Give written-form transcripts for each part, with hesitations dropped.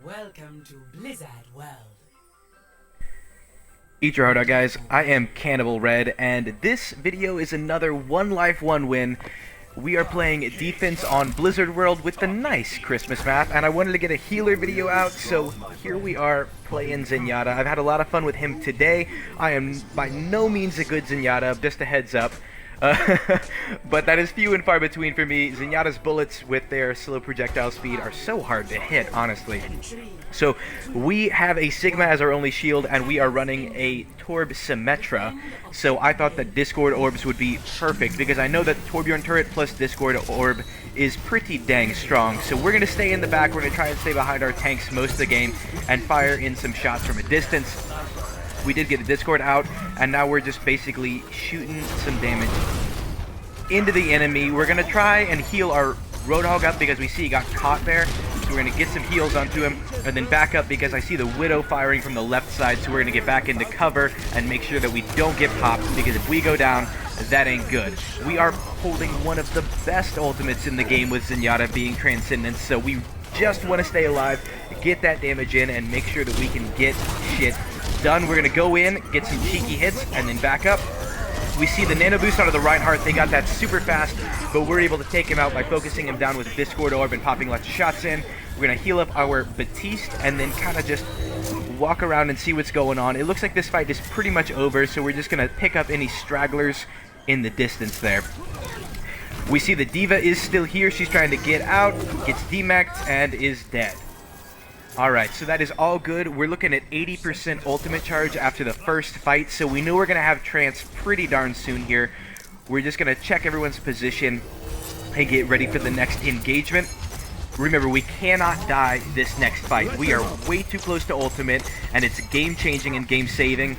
Welcome to Blizzard World. Eat your heart out, guys. I am Cannibal Red, and this video is another one life, one win. We are playing defense on Blizzard World with the nice Christmas map, and I wanted to get a healer video out, so here we are playing Zenyatte. I've had a lot of fun with him today. I am by no means a good Zenyatte, just a heads up. But that is few and far between for me. Zenyatte's bullets with their slow projectile speed are so hard to hit, honestly. So we have a Sigma as our only shield, and we are running a Torb Symmetra. So I thought that Discord Orbs would be perfect, because I know that Torbjorn turret plus Discord Orb is pretty dang strong. So we're going to stay in the back, we're going to try and stay behind our tanks most of the game, and fire in some shots from a distance. We did get the Discord out, and now we're just basically shooting some damage into the enemy. We're going to try and heal our Roadhog up because we see he got caught there. So we're going to get some heals onto him, and then back up because I see the Widow firing from the left side, so we're going to get back into cover and make sure that we don't get popped, because if we go down, that ain't good. We are holding one of the best ultimates in the game with Zenyatte being Transcendence, so we just want to stay alive, get that damage in, and make sure that we can get shit done. We're going to go in, get some cheeky hits, and then back up. We see the nano boost onto the Reinhardt. They got that super fast, but we're able to take him out by focusing him down with Discord Orb and popping lots of shots in. We're going to heal up our Batiste and then kind of just walk around and see what's going on. It looks like this fight is pretty much over, so we're just going to pick up any stragglers in the distance there. We see the D.Va is still here. She's trying to get out, gets demacked, and is dead. Alright, so that is all good. We're looking at 80% ultimate charge after the first fight, so we know we're going to have Trance pretty darn soon here. We're just going to check everyone's position and get ready for the next engagement. Remember, we cannot die this next fight. We are way too close to ultimate, and it's game-changing and game-saving.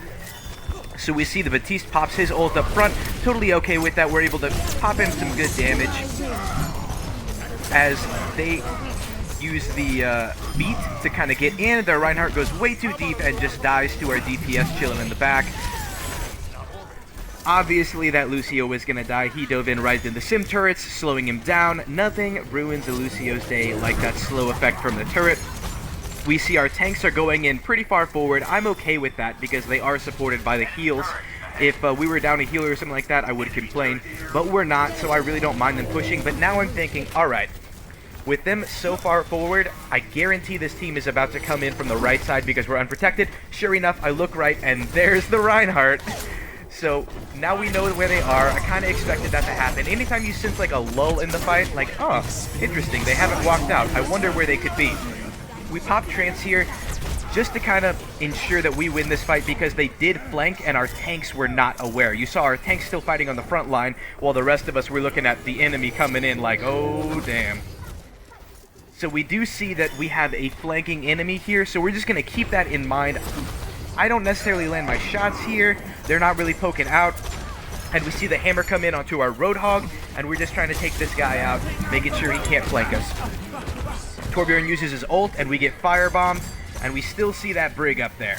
So we see the Batiste pops his ult up front. Totally okay with that. We're able to pop in some good damage as they use the beat to kind of get in. Their Reinhardt goes way too deep and just dies to our DPS chilling in the back. Obviously that Lucio was going to die. He dove in right in the sim turrets, slowing him down. Nothing ruins a Lucio's day like that slow effect from the turret. We see our tanks are going in pretty far forward. I'm okay with that because they are supported by the heals. If we were down a healer or something like that, I would complain, but we're not, so I really don't mind them pushing. But now I'm thinking, alright, with them so far forward, I guarantee this team is about to come in from the right side because we're unprotected. Sure enough, I look right, and there's the Reinhardt. So now we know where they are. I kind of expected that to happen. Anytime you sense like a lull in the fight, like, oh, interesting, they haven't walked out. I wonder where they could be. We pop Trance here just to kind of ensure that we win this fight because they did flank and our tanks were not aware. You saw our tanks still fighting on the front line while the rest of us were looking at the enemy coming in like, oh, damn. So we do see that we have a flanking enemy here, so we're just going to keep that in mind. I don't necessarily land my shots here. They're not really poking out. And we see the hammer come in onto our Roadhog, and we're just trying to take this guy out, making sure he can't flank us. Torbjorn uses his ult, and we get firebombed, and we still see that Brig up there.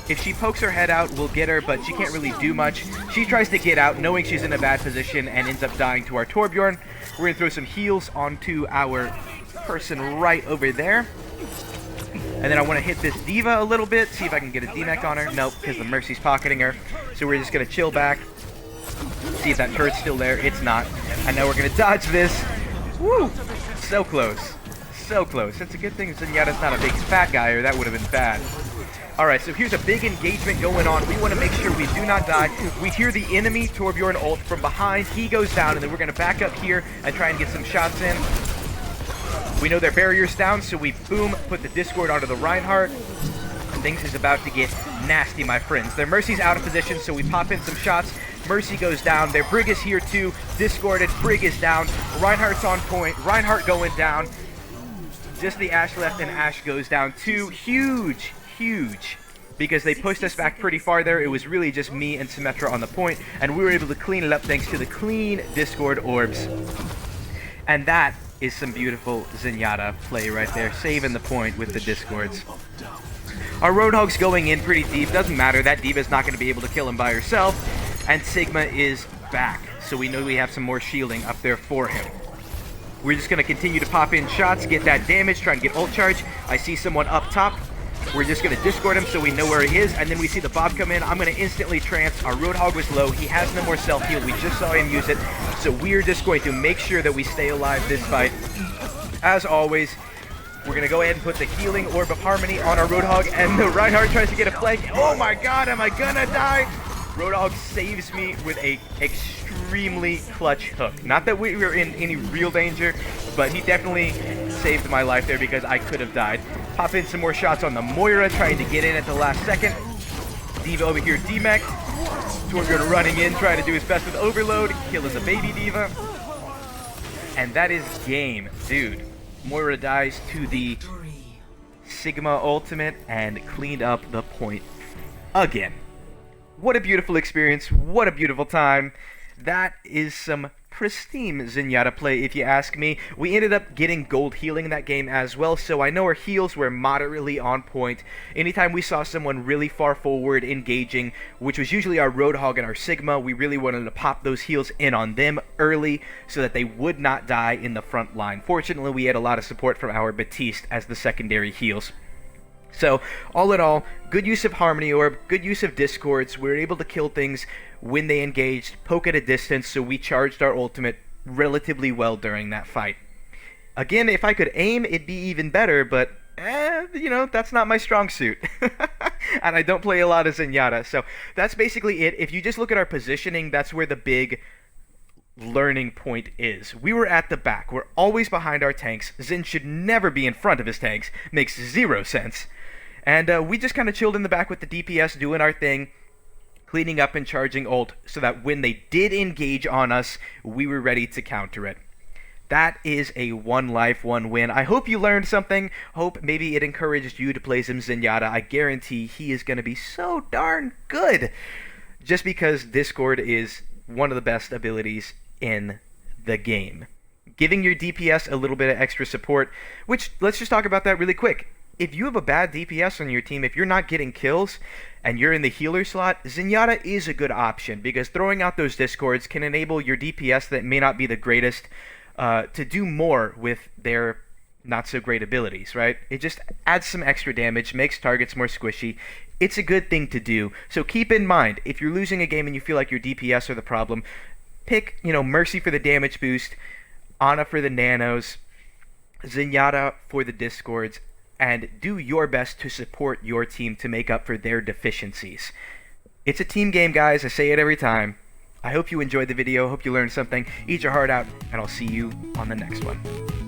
If she pokes her head out, we'll get her, but she can't really do much. She tries to get out, knowing she's in a bad position, and ends up dying to our Torbjorn. We're going to throw some heals onto our person right over there. And then I want to hit this D.Va a little bit, see if I can get a DMAC on her. Nope, because the Mercy's pocketing her. So we're just going to chill back, see if that turret's still there. It's not. And now we're going to dodge this. Woo! So close. So close. It's a good thing Zenyatte's not a big fat guy, or that would have been bad. Alright, so here's a big engagement going on. We want to make sure we do not die. We hear the enemy Torbjorn ult from behind. He goes down, and then we're going to back up here and try and get some shots in. We know their barrier's down, so we, boom, put the Discord onto the Reinhardt. Things is about to get nasty, my friends. Their Mercy's out of position, so we pop in some shots. Mercy goes down. Their Brig is here, too. Discorded. Brig is down. Reinhardt's on point. Reinhardt going down. Just the Ashe left, and Ashe goes down, too. Huge, huge. Because they pushed us back pretty far there. It was really just me and Symmetra on the point, and we were able to clean it up thanks to the clean Discord orbs. And that is some beautiful Zenyatte play right there, saving the point with the Discords. Our Roadhog's going in pretty deep. Doesn't matter. That D.Va's not going to be able to kill him by herself. And Sigma is back, so we know we have some more shielding up there for him. We're just going to continue to pop in shots, get that damage, try and get ult charge. I see someone up top. We're just going to discord him so we know where he is, and then we see the Bob come in. I'm going to instantly trance. Our Roadhog was low. He has no more self-heal. We just saw him use it, so we're just going to make sure that we stay alive this fight. As always, we're going to go ahead and put the healing Orb of Harmony on our Roadhog, and the Reinhardt tries to get a flank. Oh my god, am I gonna die? Roadhog saves me with a extremely clutch hook. Not that we were in any real danger, but he definitely saved my life there because I could have died. Pop in some more shots on the Moira, trying to get in at the last second. D.Va over here D-mech. Torbjorn running in, trying to do his best with Overload. Kill is a baby D.Va. And that is game, dude. Moira dies to the Sigma ultimate and cleaned up the point again. What a beautiful experience. What a beautiful time. That is some pristine Zenyatte play, if you ask me. We ended up getting gold healing in that game as well, so I know our heals were moderately on point. Anytime we saw someone really far forward engaging, which was usually our Roadhog and our Sigma, we really wanted to pop those heals in on them early so that they would not die in the front line. Fortunately, we had a lot of support from our Baptiste as the secondary heals. So, all in all, good use of Harmony Orb, good use of Discords. We were able to kill things when they engaged, poke at a distance, so we charged our ultimate relatively well during that fight. Again, if I could aim, it'd be even better, but, you know, that's not my strong suit. And I don't play a lot of Zenyatte, so that's basically it. If you just look at our positioning, that's where the big learning point is. We were at the back. We're always behind our tanks. Zen should never be in front of his tanks. Makes zero sense. And we just kind of chilled in the back with the DPS, doing our thing, cleaning up and charging ult, so that when they did engage on us, we were ready to counter it. That is a one life, one win. I hope you learned something. Hope maybe it encouraged you to play some Zenyatte. I guarantee he is going to be so darn good. Just because Discord is one of the best abilities in the game. Giving your DPS a little bit of extra support, which, let's just talk about that really quick. If you have a bad DPS on your team, if you're not getting kills, and you're in the healer slot, Zenyatte is a good option, because throwing out those discords can enable your DPS that may not be the greatest to do more with their not-so-great abilities, right? It just adds some extra damage, makes targets more squishy. It's a good thing to do, so keep in mind, if you're losing a game and you feel like your DPS are the problem, pick, Mercy for the damage boost, Ana for the nanos, Zenyatte for the discords, and do your best to support your team to make up for their deficiencies. It's a team game, guys. I say it every time. I hope you enjoyed the video. Hope you learned something. Eat your heart out, and I'll see you on the next one.